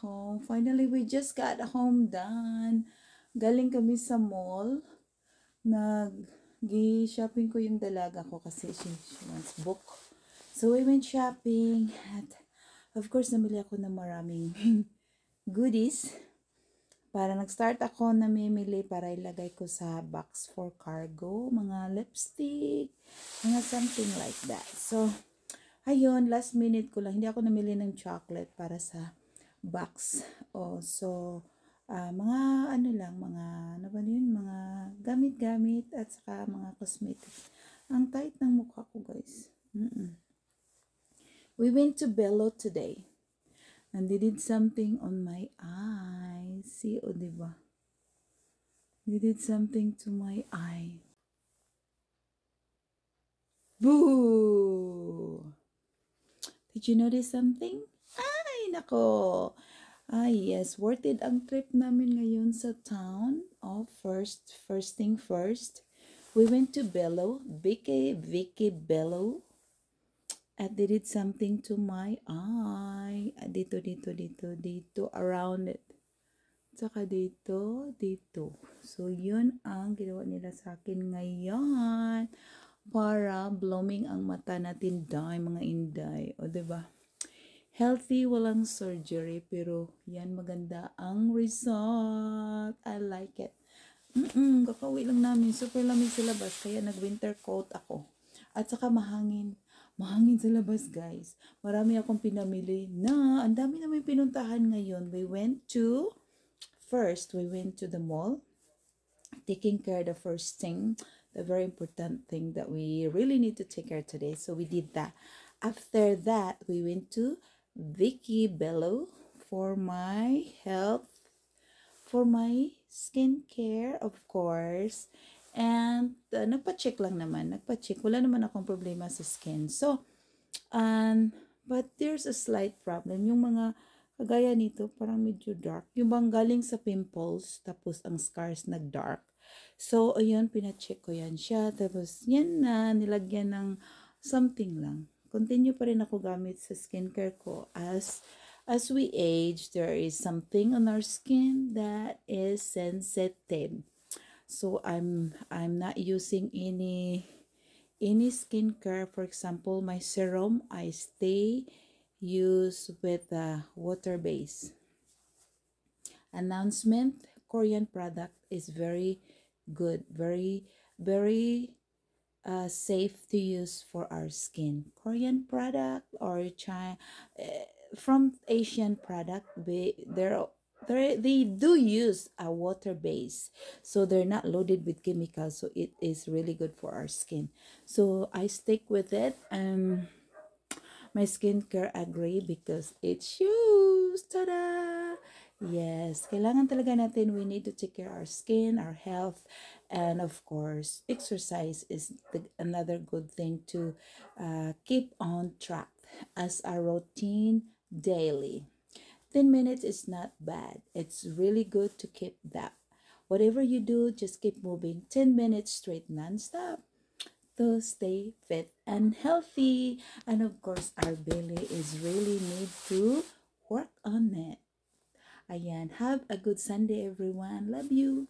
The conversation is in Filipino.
home. Finally, we just got home done. Galing kami sa mall. Nag-shopping ko yung dalaga ko kasi she wants book. So, we went shopping. At, of course, namili ako ng maraming goodies. Para nag-start ako namimili para ilagay ko sa box for cargo. Mga lipstick, mga something like that. So, ayun, last minute ko lang. Hindi ako namili ng chocolate para sa box. Mga ano lang, ano ba yun? Mga gamit-gamit at saka mga cosmetics. Ang tight ng mukha ko, guys. We went to Bello today. And they did something on my eye. See, o diba? They did something to my eye. Boo! Did you notice something? Ay, nako! Yes, worth it ang trip namin ngayon sa town. First thing first, we went to Bello, Vicky Bello. At they did something to my eye. Dito, around it. Saka dito. So, yun ang ginawa nila sa akin ngayon. Para blooming ang mata natin, mga inday. O, diba? Healthy, walang surgery. Pero, yan, maganda ang result. I like it. Kakauwi lang namin. Super lamig sa labas. Kaya nag-winter coat ako. At saka mahangin. Mahangin sa labas, guys. Marami akong pinamili na ang dami namin pinuntahan ngayon. We went to the mall, taking care of the first thing, the very important thing that we really need to take care today. So we did that. After that, we went to Vicky Bello for my health, for my skincare, of course. And nagpa-check lang naman. Wala naman akong problema sa skin. So, but there's a slight problem. Yung mga kagaya nito, parang medyo dark. Yung bang galing sa pimples, tapos ang scars nag-dark. So, ayun, pina-check ko yan siya. Tapos, yan na, nilagyan ng something lang. Continue pa rin ako gamit sa skincare ko. As we age, there is something on our skin that is sensitive. So I'm not using any skincare. For example, my serum, I stay use with water base. Announcement, Korean product is very good, very safe to use for our skin. Korean product or China, from Asian product, they do use a water base, so they're not loaded with chemicals, so it is really good for our skin. So I stick with it, and my skincare agree because it shows. Tada! Yes, kailangan talaga natin, we need to take care of our skin, our health, and of course, exercise is another good thing to keep on track as a routine daily. 10 minutes is not bad. It's really good to keep that. Whatever you do, just keep moving 10 minutes straight non-stop to stay fit and healthy. And of course, our belly is really need to work on it. Ayan, have a good Sunday, everyone. Love you.